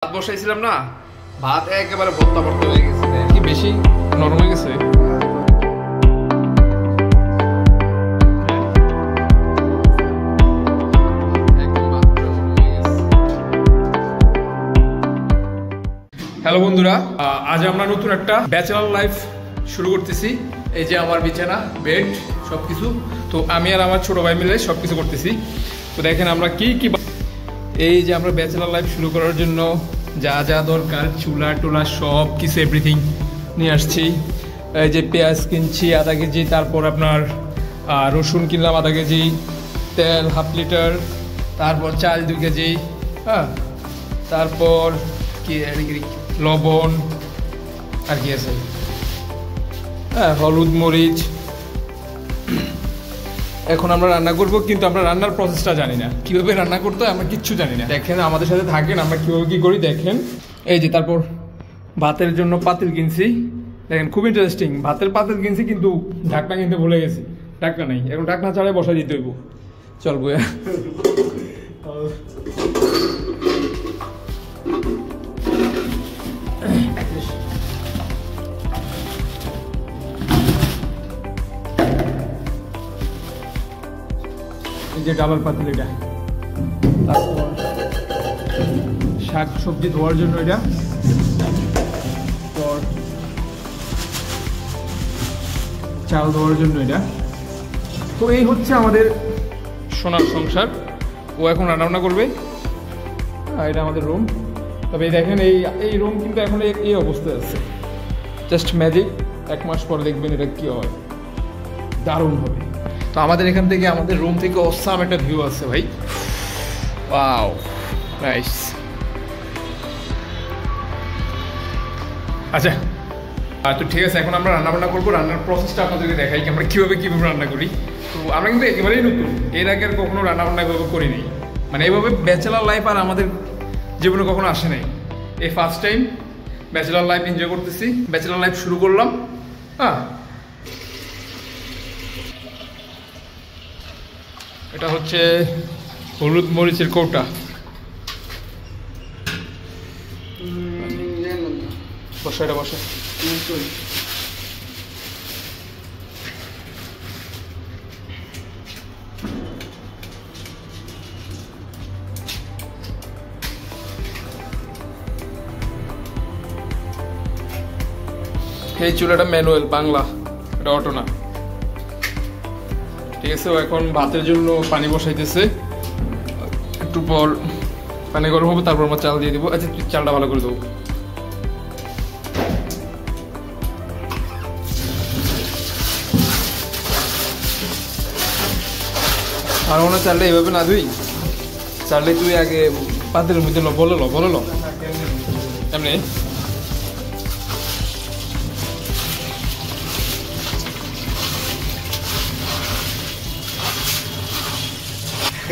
ভাত বসাইছিলাম না, ভাত একেবারে ভর্তা ভর্তা হয়ে গেছে। কি বেশি নরম হয়ে গেছে? হ্যালো বন্ধুরা, আজ আমরা নতুন একটা ব্যাচেলর লাইফ শুরু করতেছি। এই যে আমার বিছানা, বেড, সবকিছু। তো আমি আর আমার ছোট ভাই মিলে সবকিছু করতেছি। তো দেখেন আমরা কি কি, এই যে আমরা ব্যাচেলর লাইফ শুরু করার জন্য যা যা দরকার, চুলা টোলা সব কিছু এভরিথিং নিয়ে আসছি। এই যে পেঁয়াজ কিনছি আধা কেজি, তারপর আপনার রসুন কিনলাম আধা কেজি, তেল হাফ লিটার, তারপর চাল 2 কেজি, হ্যাঁ, তারপর কি লবণ আর কি আছে, হ্যাঁ, হলুদ মরিচ। এখন আমরা রান্না করব, কিন্তু আমরা রান্নার প্রসেসটা জানি না, কিভাবে রান্না করতে হয় আমরা কিচ্ছু জানি না। দেখেন আমাদের সাথে থাকেন, আমরা কিভাবে কি করি দেখেন। এই যে তারপর ভাতের জন্য পাতিল কিনছি, দেখেন খুব ইন্টারেস্টিং। ভাতের পাতিল কিনছি কিন্তু ঢাকনা কিনতে ভুলে গেছি, ঢাকনা নেই, এখন ঢাকনা ছাড়াই বসাই দিতে হইব। চলবো এই যে ডালার পাতিল, এটা তারপর শাক সবজি ধোয়ার জন্য এটা, তারপর চাল ধোয়ার জন্য এটা। তো এই হচ্ছে আমাদের সোনার সংসার। ও এখন রান্না করবে। এটা আমাদের রুম। তবে দেখেন এই রুম কিন্তু এখন এই অবস্থায় আছে, জাস্ট ম্যাজিক। 1 মাস পরে দেখবেন এটা কি হয়, দারুণ হবে। তো আমাদের এখান থেকে, আমাদের রুম থেকে অসাম একটা ভিউ আছে ভাই, ওয়াও নাইস। আচ্ছা তো ঠিক আছে, এখন আমরা রান্না বান্না করবো। রান্নার প্রসেসটা আপনাদেরকে দেখাই, আমরা কীভাবে রান্না করি। তো আমরা কিন্তু একেবারেই নতুন, এর আগে আর কখনো রান্না বান্না এভাবে করিনি, মানে এইভাবে ব্যাচেলার লাইফ আর আমাদের জীবনে কখনো আসে নাই। এই first time bachelor life enjoy করতেছি, ব্যাচেলার লাইফ শুরু করলাম। হ্যাঁ, এটা হচ্ছে হলুদ মরিচের কৌটা। বসা, এটা বসা। এই চুলাটা ম্যানুয়াল, বাংলা, এটা অটো না। ঠিক আছে, ও এখন ভাতের জন্য পানি বসাইতেছে, একটু পর পানি গরম হবে, তারপর আমরা চাল দিয়ে দিব। আচ্ছা চালটা ভালো করে দেবো। আর মনে চালটা এইভাবে না ধুই, চালটা তুই আগে পাতিলের মধ্যে বলে লো এমনি।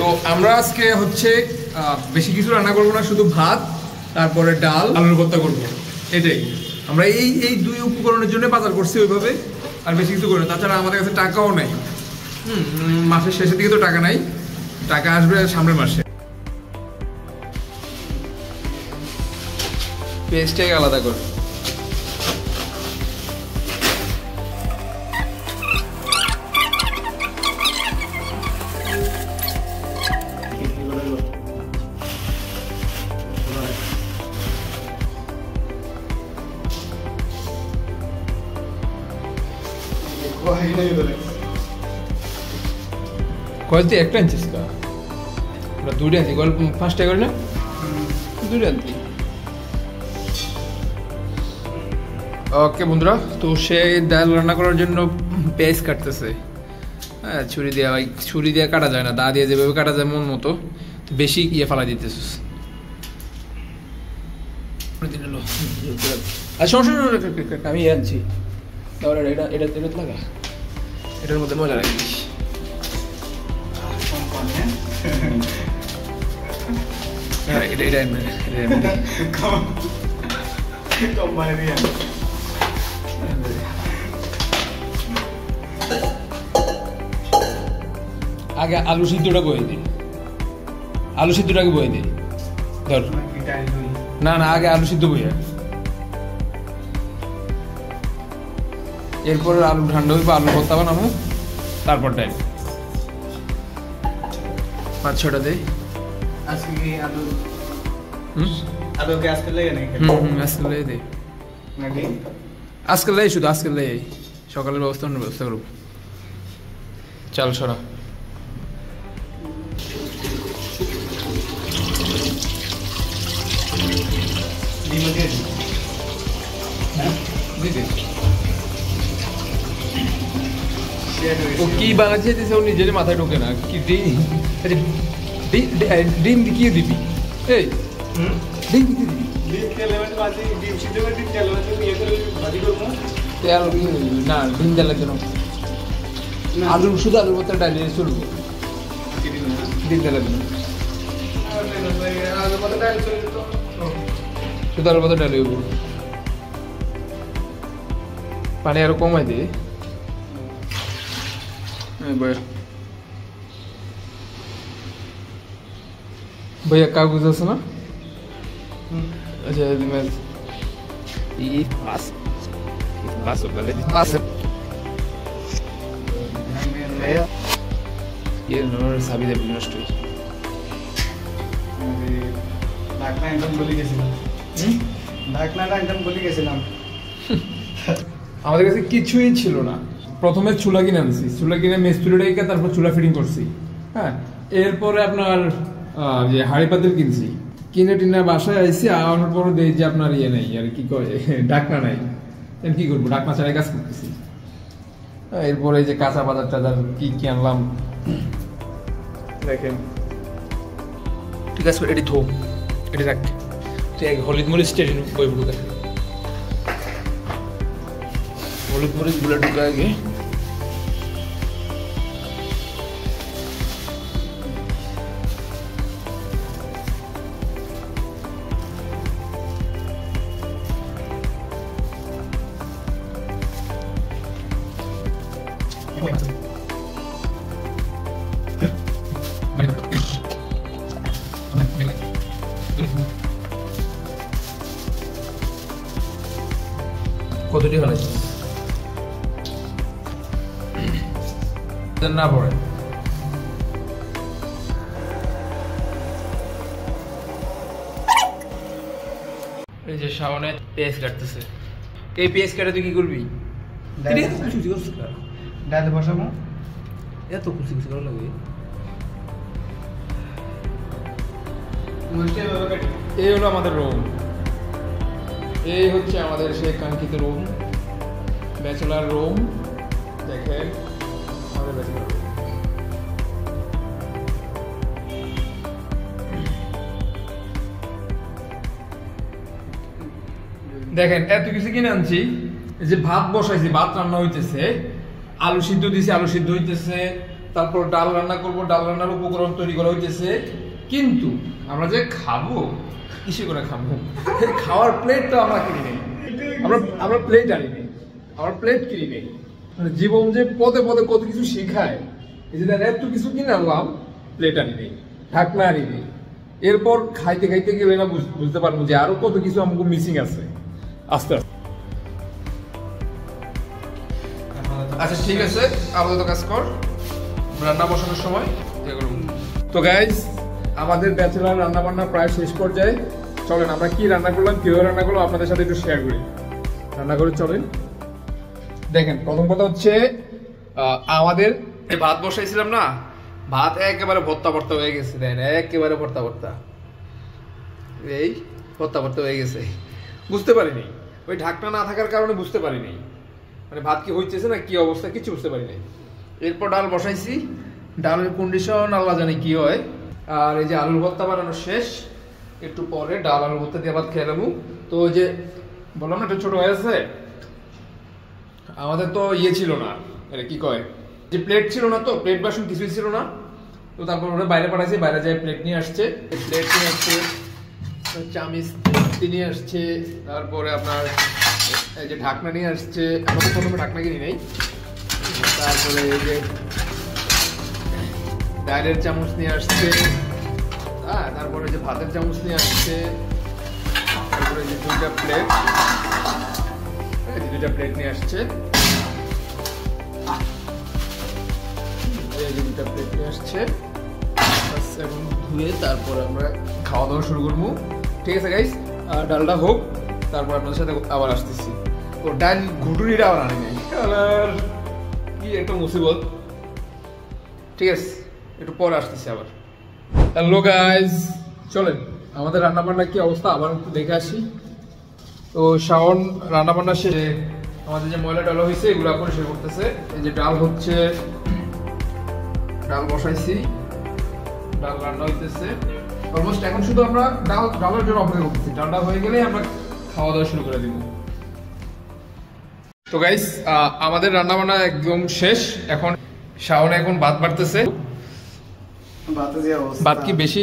তো আমরা আজকে হচ্ছে বেশি কিছু রান্না করবো না, শুধু ভাত, তারপরে ডাল, আলুর ভর্তা করবো। এটাই আমরা এই 2 উপকরণের জন্য বাজার করছি ওইভাবে, আর বেশি কিছু করি না। তাছাড়া আমাদের কাছে টাকাও নেই, মাসের শেষের দিকে তো টাকা নাই, টাকা আসবে সামনের মাসে। পেস্টটাকে আলাদা করে কয়েল তুই একটা আনছিস কা? আমরা 2টা আনছি, কয়েল 5 টাকা করে না? 2টা আনছি। ওকে বন্ধুরা, তো সে ডাল রান্না করার জন্য পেঁয়াজ কাটতেছে। হ্যাঁ, ছুরি দিয়ে কাটা যায় না, দা দিয়ে যেভাবে কাটা যায় মন মতো। তো বেশি ফেলা দিতেছিস। আমি আনছি, তাহলে এটা লাগা, এটার মধ্যে মজা রাখিস। আগে আলু সিদ্ধটা বয়ে দিই, আলু সিদ্ধটাকে বয়ে দিই। ধর না না, আগে আলু সিদ্ধ বইয়া, এরপরে আলু ঠান্ডা হইব, আলু ভর্তা বানাবো, তারপর ডাল। 5-6টা দেই আজকে কি আলু আলু কে আজকে লেগে নাই আজকে লেগে দেই নাকি আজকে লেগে, শুধু আজকে লেগে সকালের ব্যবস্থা করব। চাল সরা ডিম দিয়ে দিই দিদি। শেয়ার ও কি বানাচ্ছে দিছে, ও নিজের মাথায় ঢোকে না। কি ডিম কি দিবি? এই ডিম কি দিবি? ডিম তেলে মানে ভাজি, ডিম সিদ্ধ করে ডিম তেলে মানে ইয়ে করে ভাজি করব তেল না, ডিম দেওয়া লাগবে না। আলু শুধু আলুর ভর্তা ডাল দিয়ে চলবে, কি দিন না ডিম দেওয়া লাগবে না। আলু কত ডাল চলে তো শুধু আলুর ভর্তা ডাল হইব। পানি আরো কমাই দে। भैया कागज আছে না? अच्छा मैं ये पास ये नंबर সাবি দে নষ্ট হই। ঢাকনা একদম গলি গেছিলাম ঢাকনাটা একদম গলি গেছিলাম। আমাদের কাছে কিছুই ছিল না। প্রথমে চুলা কিনে আনছি, চুলা কিনে মিস্ত্রি ডেকে তারপর চুলা ফিটিং করছি। হ্যাঁ, এরপরে আপনার যে হাঁড়ি পাতিল কিনছি, কিনে টিনে বাসায় আইসি, আনার পরে দেখি যে আপনার ইয়ে নেই, আর কি করে ঢাকনা নাই। কি করবো, ঢাকনা ছাড়াই কাজ করতেছি। এরপরে যে কাঁচা বাজার টাজার কি কি আনলাম দেখেন। ঠিক আছে, এটি থো, এটি রাখ। তুই এক হলুদ মরিচ স্টেডি বই ঢুকে, হলুদ মরিচ গুলো ঢুকে আগে। কতটি হলে না পড়ে। এই যে শাওনে পেঁয়াজ কাটতেছে। এই পেঁয়াজ কাটে তুই কি করবি? ডালে বসাবো, এত খুশি খুশি করা লাগে। এই হলো আমাদের রুম, এই হচ্ছে আমাদের সেই কাঙ্ক্ষিত রুম, ব্যাচেলার রুম। দেখেন আমাদের ব্যাচেলার রুম। দেখেন এত কিছু কিনে আনছি। এই যে ভাত বসাইছি, ভাত রান্না হইতেছে, আলু সিদ্ধ দিছি, আলু সিদ্ধ হইতেছে, তারপর ডাল রান্না করব, ডাল রান্নার উপকরণ তৈরি করা হইতেছে। কিন্তু আমরা যে খাবো, কিসে করে খাবো? খাওয়ার প্লেট তো আমরা কিনি নেই, আমরা প্লেট আনি নেই, আমরা প্লেট কিনি নেই। মানে জীবন যে পদে পদে কত কিছু শেখায়। এই যে এত কিছু কিনে আনলাম, প্লেট আনি নেই, ঢাকনা আনি নেই। এরপর খাইতে খাইতে গেলে না বুঝতে পারবো যে আরো কত কিছু আমাকে মিসিং আছে। আস্তে আস্তে আচ্ছা ঠিক আছে, আপাতত কাজ কর, রান্না বসানোর সময়। তো গাইস, আমাদের ব্যাচেলার রান্না বান্না প্রায় শেষ পর্যায়ে। চলেন আমরা কি রান্না করলাম, কিভাবে রান্না করলাম আপনাদের সাথে একটু শেয়ার করি। রান্না করে চলেন। দেখেন, প্রথম কথা হচ্ছে আমাদের এই ভাত বসাইছিলাম না, ভাত একেবারে ভর্তা ভর্তা হয়ে গেছে। দেখেন একেবারে ভর্তা ভর্তা, এই ভর্তা ভর্তা হয়ে গেছে। বুঝতে পারিনি, ওই ঢাকনা না থাকার কারণে বুঝতে পারিনি মানে ভাত কি হইতেছে না কি অবস্থা, কিছু বুঝতে পারিনি। এরপর ডাল বসাইছি, ডালের কন্ডিশন আল্লাহ জানে কি হয়। আর এই যে আলুর ভর্তা বানানো শেষ, একটু পরে ডাল আলুর ভর্তা দিয়ে ভাত খেয়ে নেবো। তো ওই যে বললাম না একটু ছোট হয়ে আছে, আমাদের তো ইয়ে ছিল না, কি কয় যে প্লেট ছিল না, তো প্লেট বাসন কিছুই ছিল না। তো তারপর ওরা বাইরে পাঠাইছি, বাইরে যায় প্লেট নিয়ে আসছে, প্লেট নিয়ে আসছে, চামিচ নিয়ে আসছে, তারপরে আপনার এই যে ঢাকনা নিয়ে আসছে। আমাদের প্রথমে ঢাকনা কিনি নেই। তারপরে এই যে ডালের চামচ নিয়ে আসছে, হ্যাঁ, তারপরে যে ভাতের চামচ নিয়ে আসছে, তারপরে এই যে 2টা প্লেট, এই যে 2টা প্লেট নিয়ে আসছে, এই যে 2টা প্লেট নিয়ে আসছে। এখন ধুয়ে তারপর আমরা খাওয়া দাওয়া শুরু করবো। ঠিক আছে গাইস, ডালটা হোক, তারপর আপনাদের সাথে আবার আসতেছি। ও ডাল ঘুটুরিটা আবার আনি নাই, আর কি একটা মুসিবত। ঠিক আছে, একটু পরে আসতেছি আবার। হ্যালো গাইস, চলেন আমাদের রান্নাবান্না কি অবস্থা আবার একটু দেখে আসি। তো শাওন রান্নাবান্না শেষে আমাদের যে ময়লা ডাল হয়েছে এগুলো পরিষ্কার করতেছে। এই যে ডাল হচ্ছে, ডাল বসাইছি, ডাল রান্না হইতেছে অলমোস্ট। এখন শুধু আমরা ডালের জন্য অপেক্ষা করতেছি, ডালটা হয়ে গেলে আমরা খাওয়া দাওয়া শুরু করে দিব। তো গাইস, আমাদের রান্না বান্না একদম শেষ। এখন শাওন এখন ভাত বাড়তেছে। বাতে যে অবস্থা, ভাত কি বেশি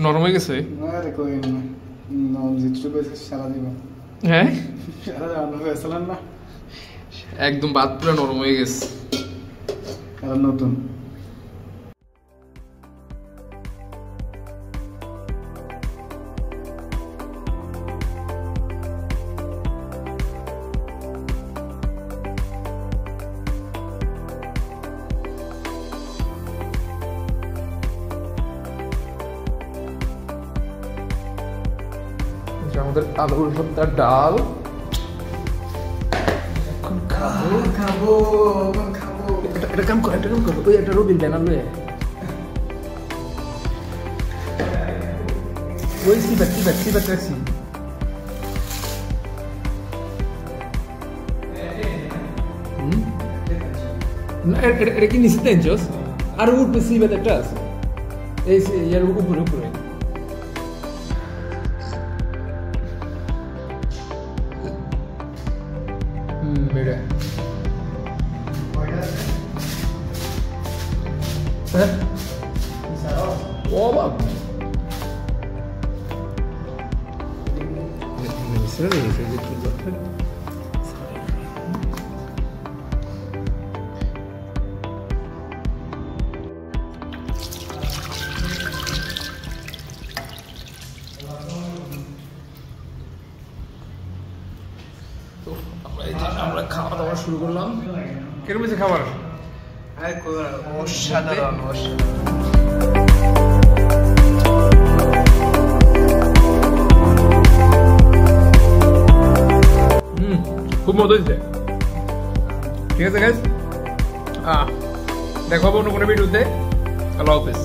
নরম হয়ে গেছে? আরে কই না যেটুকু সারা দিব, হ্যাঁ সারা রান্না হয়েছিলেন না, একদম ভাত পুরো নরম হয়ে গেছে। কারণ নতুন আমাদের আলুর ভর্তা ডাল এখন খাবো। খাবো খাবো। এটা কাম কর, ওই একটা রবির ব্যানার লয়ে ওই সিবাত রাখছি। না এটা কি নিচে তেঞ্চস আর উপরে সিবাত একটা আছে, এই ইয়ার উপরে উপরে। Mira. Oba. আমরা খাওয়া দাওয়া শুরু করলাম। কিরকম হয়েছে খাবার? অসাধারণ খুব মজা হয়েছে। ঠিক আছে গাইস, দেখাবো অন্য কোনো ভিডিওতে। আল্লাহ হাফেজ।